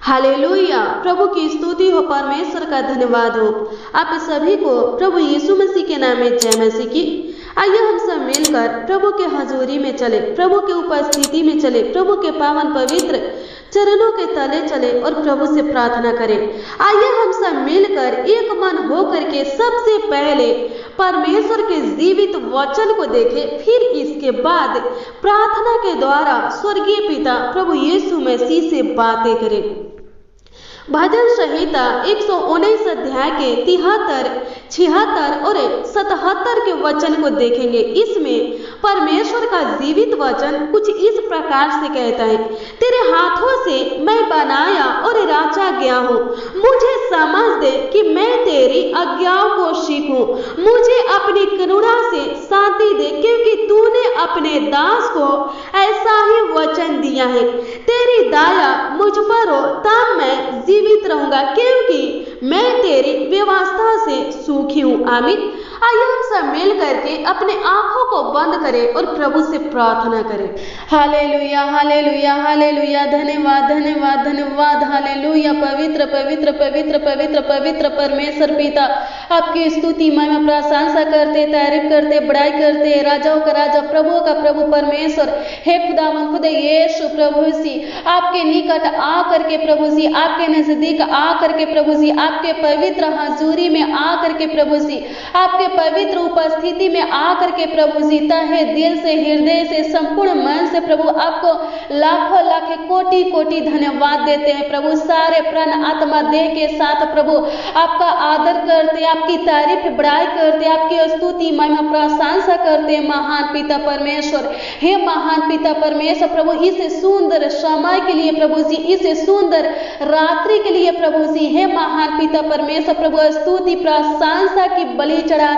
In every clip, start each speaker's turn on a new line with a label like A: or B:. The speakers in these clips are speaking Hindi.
A: हालेलुया। प्रभु की स्तुति हो, परमेश्वर का धन्यवाद हो। आप सभी को प्रभु यीशु मसीह के नाम में जय मसीह की। आइए हम सब मिलकर प्रभु के हजूरी में चले, प्रभु के उपस्थिति में चले, प्रभु के पावन पवित्र चरणों के तले चले और प्रभु से प्रार्थना करें। आइए हम सब मिलकर एक मन होकर के सबसे पहले परमेश्वर के जीवित वचन को देखें, फिर इसके बाद प्रार्थना के द्वारा स्वर्गीय पिता प्रभु यीशु मसीह से बातें करें। भजन संहिता 119 अध्याय के 73, 76 और 77 के वचन को देखेंगे। इसमें परमेश्वर का जीवित वचन कुछ इस प्रकार से कहता है, तेरे हाथों से मैं बनाया और राचा गया हूँ, मुझे समझ दे कि मैं तेरी आज्ञाओं को सीखूं। मुझे अपनी करुणा से शांति दे, क्योंकि तूने अपने दास को ऐसा ही वचन दिया है। तेरी दया मुझ पर हो, तब मैं जीवित रहूंगा, क्योंकि मैं तेरी व्यवस्था से सुखी हूँ। आमीन। आइए हम सब मिल करके अपने आंखों को बंद करें और प्रभु से प्रार्थना करें। Hallelujah, hallelujah, hallelujah. धन्यवाद, धन्यवाद, धन्यवाद। हालेलुया। पवित्र पवित्र पवित्र पवित्र पवित्र परमेश्वर पिता, आपकी स्तुति महिमा प्रशंसा करते, तारीफ करते, बड़ाई करते। राजाओं का राजा, प्रभु का प्रभु परमेश्वर, हे खुदावन खुदा यीशु प्रभु जी, आपके निकट आ करके प्रभु जी, आपके नजदीक आ करके प्रभु जी, आपके पवित्र हजूरी में आ करके प्रभु जी, आपके पवित्र उपस्थिति में आकर के प्रभु जी, तहे दिल से, हृदय से, संपूर्ण मन से प्रभु आपको लाखों लाख कोटि कोटि धन्यवाद देते हैं प्रभु। सारे प्राण आत्मा देह के साथ प्रभु आपका आदर करते, आपकी तारीफ बड़ाई करते, आपकी स्तुति महिमा प्रशंसा करते। महान पिता परमेश्वर, हे महान पिता परमेश्वर प्रभु, इस सुंदर समय के लिए प्रभु जी, इस सुंदर रात्रि के लिए प्रभु जी, हे महान पिता परमेश्वर प्रभु, स्तुति प्रशंसा की बलि चढ़ाते,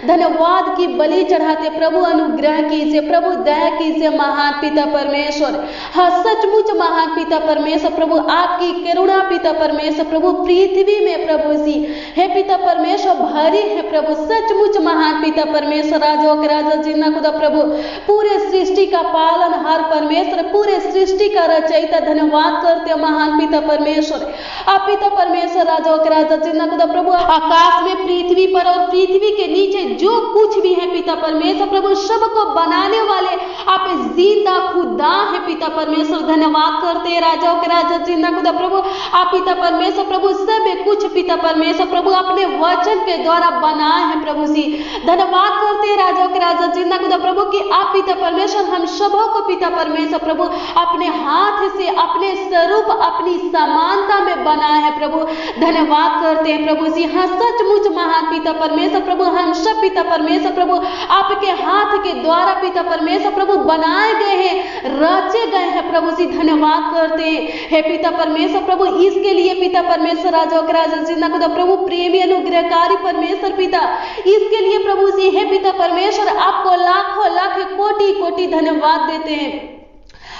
A: धन्यवाद की बलि चढ़ाते। प्रभु अनुग्रह कीजिए, प्रभु दया कीजिए महान पिता परमेश्वर। हाँ, सचमुच महान पिता परमेश्वर प्रभु, आपकी करुणा पिता परमेश्वर प्रभु पृथ्वी में प्रभु जी, हे पिता परमेश्वर भरी है प्रभु। सचमुच महान पिता परमेश्वर, राजाओं के राजा जिन्ना खुदा प्रभु, पूरे सृष्टि का पालनहार परमेश्वर, पूरे सृष्टि का रचयिता, धन्यवाद करते महान पिता परमेश्वर। आप पिता परमेश्वर, राजाओं के राजा जिन्ना खुदा प्रभु, आकाश में, पृथ्वी पर और पृथ्वी के नीचे जो कुछ भी है पिता परमेश्वर प्रभु, सबको बनाने वाले आप जिंदा खुदा है पिता परमेश्वर। धन्यवाद करते राजाओं के राजा जिंदा खुदा प्रभु, आप पिता परमेश्वर प्रभु सब कुछ पिता परमेश्वर प्रभु अपने वचन के द्वारा बनाए हैं प्रभु जी। धन्यवाद करते राजाओं के राजा जिंदा खुदा प्रभु कि आप पिता परमेश्वर हम सबों को पिता परमेश्वर प्रभु अपने हाथ से, अपने स्वरूप, अपनी समानता में बनाए हैं प्रभु। धन्यवाद करते हैं प्रभु जी। हाँ, सचमुच महान पिता परमेश्वर प्रभु, हम सब पिता परमेश्वर प्रभु आपके हाथ के द्वारा पिता परमेश्वर प्रभु बनाए गए हैं, रचे गए हैं प्रभु जी। धन्यवाद करते हैं हे पिता परमेश्वर प्रभु, इसके लिए पिता परमेश्वर, राजाओं के राजा जिंदा खुदा प्रभु, प्रेमी अनुग्रहकारी परमेश्वर पिता, इसके लिए प्रभु जी, हे पिता परमेश्वर आपको लाखों लाख कोटि कोटि धन्यवाद देते हैं,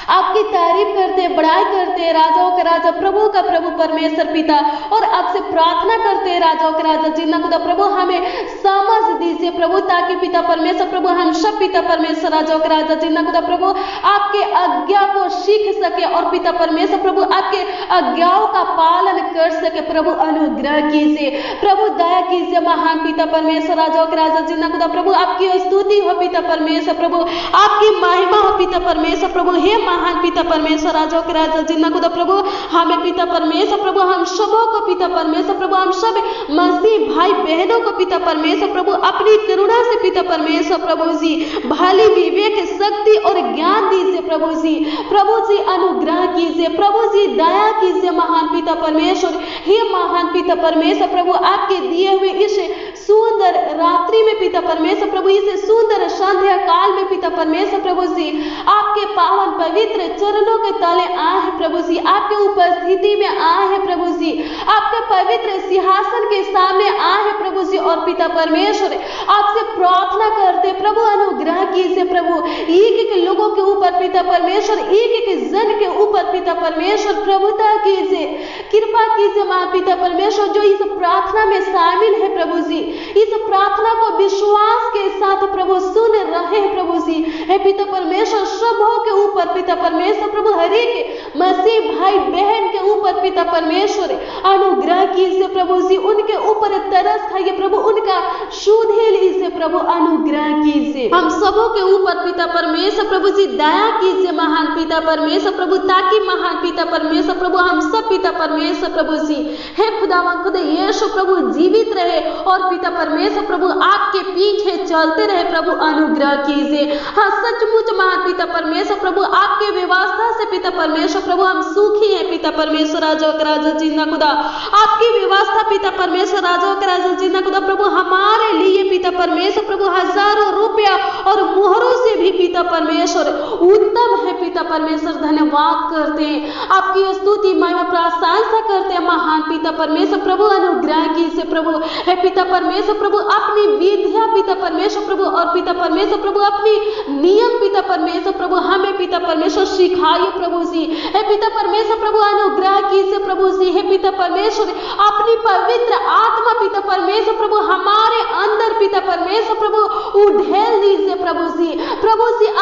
A: आपकी तारीफ करते, बड़ाई करते। राजाओं के राजा, प्रभु का प्रभु परमेश्वर पिता, और आपसे प्रार्थना करते राजाओं के राजा जिन्ना खुदा प्रभु, हमें समझ दीजिए प्रभु, ताकि पिता परमेश्वर प्रभु हम सब पिता परमेश्वर, राजाओं के राजा जिन्ना खुदा प्रभु आपके आज्ञा को सीख सके और पिता परमेश्वर प्रभु आपके आज्ञाओं का पालन कर सके। प्रभु अनुग्रह कीजिए, प्रभु दया कीजिए महान पिता परमेश्वर, राजाओं के राजा जिन्ना खुदा प्रभु आपकी स्तुति हो पिता परमेश्वर प्रभु, आपकी महिमा हो पिता परमेश्वर प्रभु। हे महान पिता परमेश्वर, राजाओं के राजा जिन्ना खुदा प्रभु, हमें पिता परमेश्वर प्रभु, हम सबों को पिता परमेश्वर प्रभु, हम सब मसीह भाई बहनों को पिता परमेश्वर प्रभु अपनी करुणा से पिता परमेश्वर प्रभु जी भली विवेक, शक्ति और ज्ञान दीजिए प्रभु जी। प्रभु जी अनुग्रह कीजिए, प्रभु जी दया कीजिए महान पिता परमेश्वर। हे महान पिता परमेश्वर प्रभु, आपके दिए हुए इस सुंदर रात्रि में पिता परमेश्वर प्रभु, इस सुंदर संध्या काल में पिता परमेश्वर प्रभु जी आपके पावन पवित्र चरणों के तले आए हैं प्रभु जी, आपके उपस्थिति में आए हैं प्रभु जी, आपके पवित्र सिंहासन के सामने आए हैं प्रभु जी। और पिता परमेश्वर आपसे प्रार्थना करते प्रभु अनुग्रह कीजिए प्रभु, एक एक लोगों के ऊपर पिता परमेश्वर, एक एक जन के ऊपर पिता परमेश्वर प्रभुता कीजिए, कृपा कीजिए मां पिता परमेश्वर, जो इस प्रार्थना में शामिल है प्रभु जी, इस प्रार्थना को विश्वास के साथ प्रभु सुन रहे हैं प्रभु जी। हे पिता परमेश्वर सबों के ऊपर पिता परमेश्वर प्रभु, हर एक मसीह भाई बहन के ऊपर पिता पिता परमेश्वर अनुग्रह कीजिए प्रभु जी, उनके ऊपर तरस खाइए प्रभु, उनका सुधे लीजिए प्रभु, अनुग्रह कीजिए हम सबों के ऊपर पिता परमेश्वर प्रभु जी, दया कीजिए महान पिता परमेश्वर प्रभु, ताकि महान पिता परमेश्वर प्रभु हम सब पिता परमेश्वर प्रभु जी हे खुदावन खुद यीशु प्रभु जीवित रहे और पिता परमेश्वर प्रभु आपके पीछे चलते रहे प्रभु, अनुग्रह कीजिए। हाँ सचमुच महान पिता परमेश्वर प्रभु आपके व्यवस्था से पिता परमेश्वर प्रभु हम सुखी हैं पिता परमेश्वर राजा के राजा जिन्ना खुदा, आपकी व्यवस्था पिता परमेश्वर राजा के राजा जिन्ना खुदा प्रभु हमारे लिए पिता परमेश्वर प्रभु हजारों रुपया और मोहरों से भी पिता परमेश्वर उत्तम है पिता परमेश्वर, धन्यवाद करते हैं, आपकी स्तुति महिमा प्रशंसा करते हैं महान पिता परमेश्वर प्रभु, अनुग्रह कीजिए प्रभु हे पिता परमेश्वर प्रभु, अपनी विद्या पिता परमेश्वर प्रभु और पिता परमेश्वर प्रभु अपनी नियम पिता परमेश्वर प्रभु हमें पिता परमेश्वर सिखाइए प्रभु जी हे पिता परमेश्वर प्रभु, अनुग्रह कीजिए प्रभु जी हे पिता परमेश्वर, अपनी पवित्र आत्मा पिता परमेश्वर प्रभु हमारे अंदर पिता परमेश्वर प्रभु उड़ेल दीजिए प्रभु जी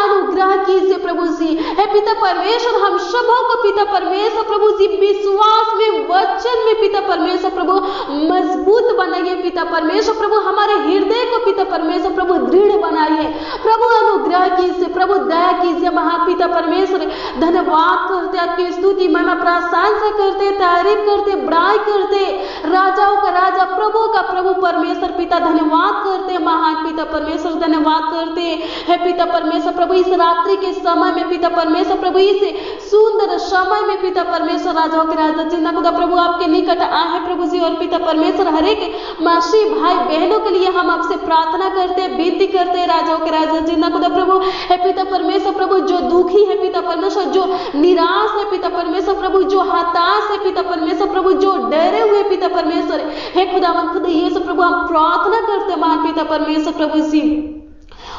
A: अनुग्रह कीजिए प्रभु जी हे पिता परमेश्वर, हम सबों को पिता परमेश्वर प्रभु जी विश्वास में वचन में पिता परमेश्वर प्रभु मजबूत बनाइए पिता परमेश्वर प्रभु, हमारे हृदय को पिता परमेश्वर प्रभु दृढ़ बनाइए प्रभु, अनुग्रह कीजिए प्रभु, दया कीजिए महान पिता परमेश्वर, धन्यवाद करते आपकी स्तुति महिमा प्रशंसा करते, तारीफ करते, बड़ाई करते, राजाओं का राजा प्रभु का प्रभु परमेश्वर पिता, धन्यवाद करते महान पिता परमेश्वर, धन्यवाद करते है पिता परमेश्वर प्रभु, इस रात्रि के समय में पिता परमेश्वर प्रभु, इस सुंदर समय में पिता परमेश्वर राजाओं के राजा जिन्ना खुदा प्रभु आपके निकट आए प्रभु जी और पिता परमेश्वर हर एक मसीह भाई बहनों के लिए हम आपसे प्रार्थना करते, विनती करते राजाओं के राजा जिन्ना खुदा प्रभु है पिता परमेश्वर प्रभु, जो दुखी है पिता परमेश्वर, जो निराश है पिता परमेश्वर प्रभु, जो हताश है पिता परमेश्वर प्रभु, जो डरे हुए पिता परमेश्वर हे खुदावन खुद यीशु प्रभु हम प्रार्थना करते महान पिता परमेश्वर प्रभु जी,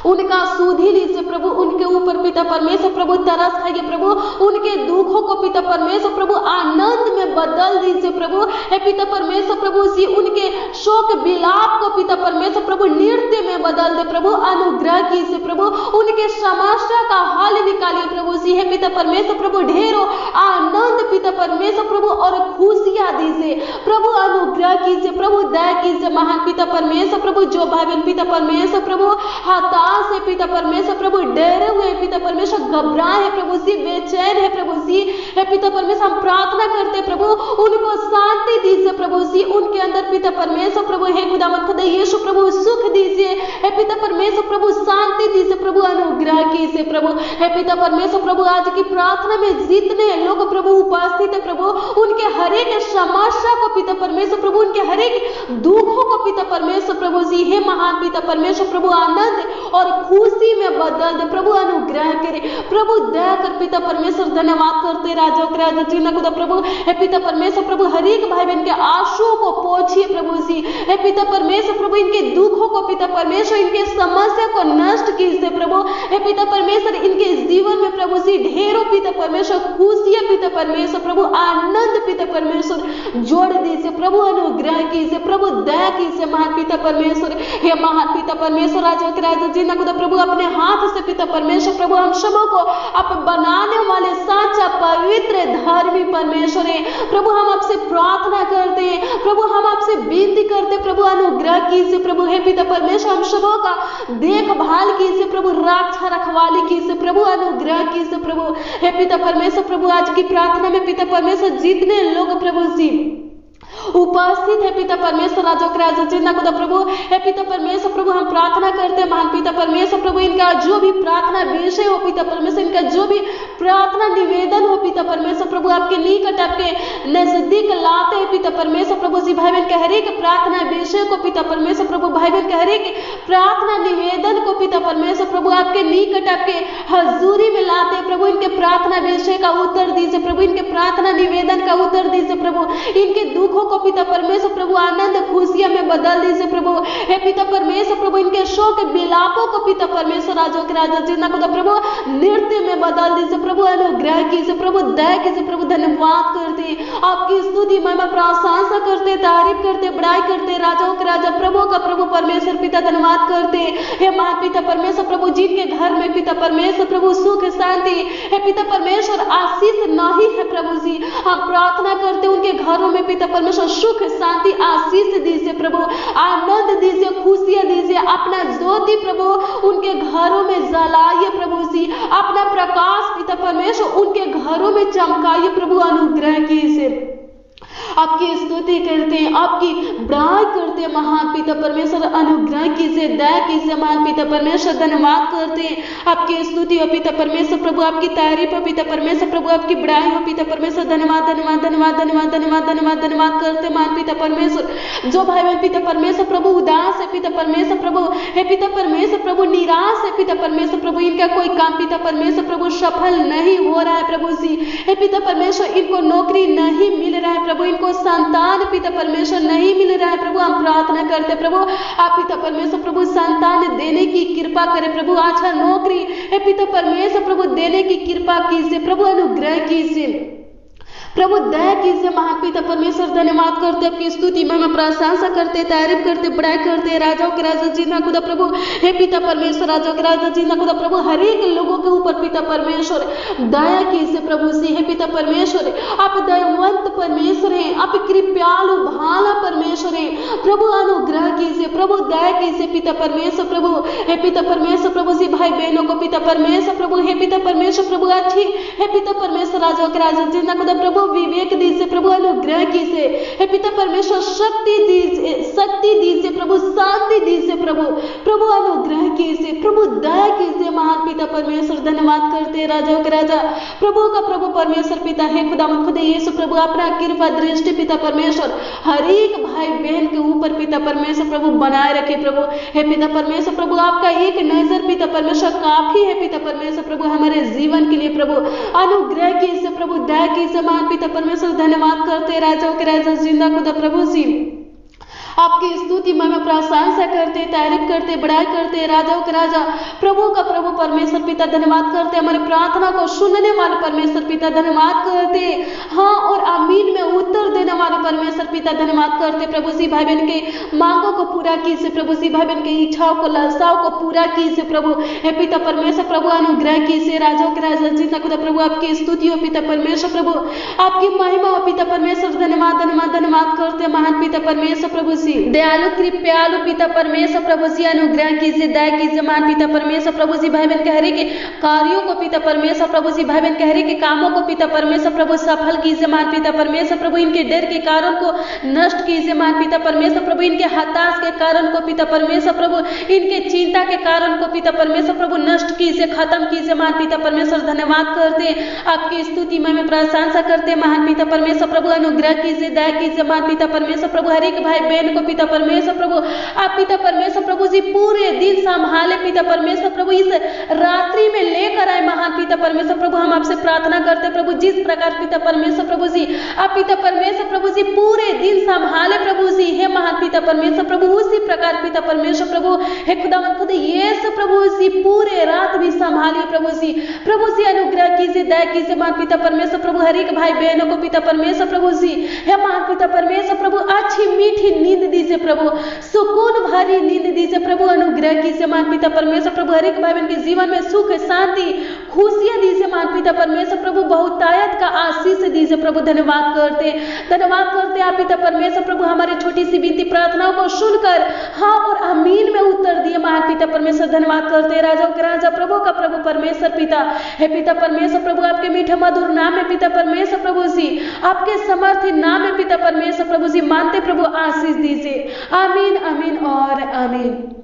A: उनका सुधि लीजिए प्रभु, उनके ऊपर पिता परमेश्वर प्रभु तरस खाइए प्रभु, उनके दुखों को पिता परमेश्वर प्रभु आनंद में बदल दीजिए प्रभु हे पिता परमेश्वर प्रभु जी, उनके शोक विलाप को पिता परमेश्वर प्रभु नृत्य में बदल दे प्रभु, अनुग्रह कीजिए प्रभु, उनके समस्या का हल निकालिए प्रभु जी हे पिता परमेश्वर प्रभु, ढेरों आनंद पिता परमेश्वर प्रभु और खुशियां दीजिए प्रभु, अनुग्रह कीजिए प्रभु, दया कीजिए महान पिता परमेश्वर प्रभु, जो भाई बहन पिता परमेश्वर प्रभु हताश है पिता परमेश्वर प्रभु, डरे हुए पिता परमेश्वर, घबराए है प्रभु जी, बेचैन है प्रभु जी हे पिता परमेश्वर, हम प्रार्थना करते प्रभु उनको शांति दीजिए प्रभु जी, उनके अंदर पिता परमेश्वर प्रभु हे खुदावंद खुदा यीशु प्रभु सुख दीजिए हे पिता परमेश्वर प्रभु, शांति दीजिए प्रभु, अनुग्रह कीजिए प्रभु हे पिता परमेश्वर प्रभु, आज की प्रार्थना में जितने लोग प्रभु उपस्थित है प्रभु, उनके हर एक समस्या को पिता परमेश्वर प्रभु, उनके हर एक दुखों को पिता परमेश्वर प्रभु जी हे महान पिता परमेश्वर प्रभु आनंद और खुशी में बदल दे प्रभु, अनुग्रह करे प्रभु, दया कर पिता परमेश्वर, धन्यवाद करते राजा के राजा जिन्ना खुदा प्रभु हे पिता परमेश्वर प्रभु, हर एक भाई बहन के आंसुओं को पोंछिए प्रभु जी हे पिता परमेश्वर प्रभु, इनके दुखों को पिता परमेश्वर, इनके समस्या को नष्ट कीजिए प्रभु हे पिता परमेश्वर, इनके जीवन में प्रभु जी ढेरों पिता परमेश्वर खुशियां पिता परमेश्वर प्रभु, आनंद पिता परमेश्वर जोड़ दीजिए प्रभु, अनुग्रह कीजिए प्रभु, दया कीजिए महान पिता परमेश्वर हे महान पिता परमेश्वर, राजा के राजा जिन्ना खुदा प्रभु, अपने हाथ से पिता परमेश्वर प्रभु हम सबों को आप बनाने वाले साचा पवित्र धर्मी परमेश्वर है प्रभु, हम आपसे प्रार्थना करते हैं प्रभु, हम आपसे विनती करते प्रभु, अनुग्रह कीजिए प्रभु हे पिता परमेश्वर, हम सबों का देखभाल कीजिए प्रभु, रक्षा रखवाली कीजिए प्रभु, अनुग्रह कीजिए प्रभु हे पिता परमेश्वर प्रभु, आज की प्रार्थना में पिता परमेश्वर जितने लोग प्रभु जी उपस्थित है पिता परमेश्वर, राजा के राजा जिन्ना खुदा प्रभु हे पिता परमेश्वर प्रभु, हम प्रार्थना करते हैं महान पिता परमेश्वर प्रभु, इनका जो भी प्रार्थना विषय हो पिता परमेश्वर, इनका जो भी प्रार्थना निवेदन हो पिता परमेश्वर प्रभु, आपके निकट आपके नजदीक लाते हैं पिता परमेश्वर प्रभु जी, भाई बहन के हर एक प्रार्थना विषय को पिता परमेश्वर प्रभु, भाई बहन के हर एक प्रार्थना निवेदन को पिता परमेश्वर प्रभु आपके निकट आपके हजूरी में लाते हैं प्रभु, इनके प्रार्थना विषय का उत्तर दीजिए प्रभु, इनके प्रार्थना निवेदन का उत्तर दीजिए प्रभु, इनके दुखों को पिता परमेश्वर प्रभु आनंद खुशियां में बदल दीजिए प्रभु। हे पिता परमेश्वर प्रभु इनके शोक विलापों को पिता परमेश्वर राजों के राजा जिन्ना खुदा प्रभु नृत्य में बदल दीजिए प्रभु। अनुग्रह कीजिए प्रभु, दया कीजिए प्रभु। धन्यवाद करते, आपकी स्तुति महिमा प्रशंसा करते, तारीफ करते, बड़ाई करते, राजाओं के राजा प्रभु का प्रभु परमेश्वर पिता धन्यवाद करते। हे महान पिता परमेश्वर प्रभु जिनके घर में पिता परमेश्वर प्रभु सुख शांति हे पिता परमेश्वर आशीष नहीं है प्रभु जी, हम प्रार्थना करते उनके घरों में पिता परमेश्वर सुख शांति आशीष दीजिए प्रभु, आनंद दीजिए, खुशियां दीजिए। अपना ज्योति प्रभु उनके घरों में जलाइए प्रभु जी, अपना प्रकाश पिता परमेश्वर उनके घरों में चमकाइए प्रभु। अनुग्रह कीजिए, आपकी स्तुति करते हैं, आपकी बड़ाई करते हैं महान पिता परमेश्वर। अनुग्रह कीजिए, दया कीजिए महान पिता परमेश्वर। धन्यवाद करते हैं, आपकी स्तुति हो पिता परमेश्वर प्रभु, आपकी तारीफ हो पिता परमेश्वर प्रभु, आपकी बड़ाई हो पिता परमेश्वर। धन्यवाद धन्यवाद धन्यवाद धन्यवाद धन्यवाद धन्यवाद धन्यवाद करते महान पिता परमेश्वर। जो भाई बहन पिता परमेश्वर प्रभु उदास है पिता परमेश्वर प्रभु, हे पिता परमेश्वर प्रभु निराश है पिता परमेश्वर प्रभु, इनका कोई काम पिता परमेश्वर प्रभु सफल नहीं हो रहा है प्रभु जी। हे पिता परमेश्वर इनको नौकरी नहीं मिल रहा है प्रभु, इनको संतान पिता परमेश्वर नहीं मिल रहा है प्रभु। हम प्रार्थना करते प्रभु आप पिता परमेश्वर प्रभु संतान देने की कृपा करें प्रभु, अच्छा नौकरी हे पिता परमेश्वर प्रभु देने की कृपा कीजिए प्रभु। अनुग्रह कीजिए प्रभु, दया कीजिए महान पिता परमेश्वर। धन्यवाद करते, आपकी स्तुति में प्रशंसा करते, तारीफ करते, बड़ाई करते। राजाओं के राजा जीना खुदा प्रभु, हे पिता परमेश्वर राजाओं के राजा जीना खुदा प्रभु हर एक लोगों के ऊपर पिता परमेश्वर दया कीजिए प्रभु जी। हे पिता परमेश्वर आप दयावंत परमेश्वर हैं, आप कृपालु भाला परमेश्वर हैं प्रभु। अनुग्रह कीजिए प्रभु, दया कीजिए पिता परमेश्वर प्रभु। हे पिता परमेश्वर प्रभु जी भाई बहनों को पिता परमेश्वर प्रभु, हे पिता परमेश्वर प्रभु अच्छी हे पिता परमेश्वर राजाओं के राजा जीना खुदा प्रभु विवेक दीजिए प्रभु। अनुग्रह कीजिए हे पिता परमेश्वर शक्ति दीजिए प्रभु, शांति दीजिए प्रभु। प्रभु अनुग्रह कीजिए प्रभु, दया कीजिए महान पिता परमेश्वर। धन्यवाद करते राजाओं के राजा प्रभु का प्रभु परमेश्वर पिता है खुदा खुद यीशु प्रभु अपना कृपा दृष्टि पिता परमेश्वर हर एक भाई बहन के ऊपर पिता परमेश्वर प्रभु बनाए रखे प्रभु। हे पिता परमेश्वर प्रभु आपका एक नजर पिता परमेश्वर काफी है पिता परमेश्वर प्रभु हमारे जीवन के लिए प्रभु। अनुग्रह कीजिए प्रभु, दया कीजिए महान पिता परमेश्वर। धन्यवाद करते राजाओं के राजा जिंदा खुदा प्रभु जी, आपकी स्तुति में प्रशंसा करते, तारीफ करते, बड़ाई करते। राजाओं के राजा प्रभु का प्रभु परमेश्वर पिता धन्यवाद करते, हमारी प्रार्थना को सुनने वाले परमेश्वर पिता धन्यवाद करते, हाँ और आमीन में उत्तर देने वाले परमेश्वर पिता धन्यवाद करते। प्रभु जी भाई बहन के मांगों को पूरा कीजिए प्रभु जी, भाई बहन की इच्छाओं को लालसाओं को पूरा कीजिए प्रभु। हे पिता परमेश्वर प्रभु अनुग्रह कीजिए। राजाओं के राजा जितना खुदा प्रभु आपकी स्तुति हो पिता परमेश्वर प्रभु, आपकी महिमा हो पिता परमेश्वर। धन्यवाद धन्यवाद धन्यवाद करते महान पिता परमेश्वर प्रभु जी। दयालु कृपालु पिता परमेश्वर प्रभु जी अनुग्रह कीजिए, दया कीजिए महान पिता परमेश्वर प्रभु जी। भाई बहन के हर एक कार्यों को पिता परमेश्वर प्रभु जी, भाई बहन के हर एक कामों को पिता परमेश्वर प्रभु सफल कीजिए महान पिता परमेश्वर प्रभु। इनके डर के कारण को नष्ट कीजिए महान पिता परमेश्वर प्रभु, इनके हताश के कारण को पिता परमेश्वर प्रभु, इनके चिंता के कारण को पिता परमेश्वर प्रभु नष्ट कीजिए, खत्म कीजिए महान पिता परमेश्वर। धन्यवाद करते, आपकी स्तुति में प्रशंसा करते महान पिता परमेश्वर प्रभु। अनुग्रह कीजिए, दया कीजिए महान पिता परमेश्वर प्रभु। हर एक भाई बहन को पिता परमेश्वर प्रभु आप पिता परमेश्वर प्रभु जी पूरे दिन संभाले पिता परमेश्वर प्रभु, इस रात्रि में लेकर आए महान पिता परमेश्वर प्रभु। हम आपसे प्रार्थना करते प्रभु, जिस प्रकार पिता परमेश्वर प्रभु जी आप पिता परमेश्वर प्रभु जी पूरे दिन संभाले प्रभु जी, हे महान पिता परमेश्वर प्रभु उसी प्रकार पिता परमेश्वर प्रभु हे खुदावंद खुद यीशु प्रभु जी पूरे रात भी संभालिए प्रभु जी। प्रभु जी अनुग्रह कीजिए, दया कीजिए महान पिता परमेश्वर प्रभु। हर एक भाई बहनों को पिता परमेश्वर प्रभु जी हे महान पिता परमेश्वर प्रभु अच्छी मीठी नींद दीजिए प्रभु, सुकून भरी नींद दीजिए प्रभु। अनुग्रह कीजिए महान पिता परमेश्वर प्रभु। हर एक भाई बहन के जीवन में सुख शांति खुशियां दीजिए महान पिता परमेश्वर प्रभु, बहुतायत का आशीष दीजिए प्रभु। धन्यवाद करते आप पिता परमेश्वर प्रभु हमारी छोटी सी विनती प्रार्थनाओं को सुनकर हाँ और आमीन में उत्तर दिए महान पिता परमेश्वर। धन्यवाद करते राजाओं के राजा प्रभु का प्रभु परमेश्वर पिता, हे पिता परमेश्वर प्रभु आपके मीठे मधुर नाम में पिता परमेश्वर प्रभु जी, आपके समर्थी नाम में पिता परमेश्वर प्रभु जी मानते प्रभु आशीष दीजिए। आमीन आमीन और आमीन।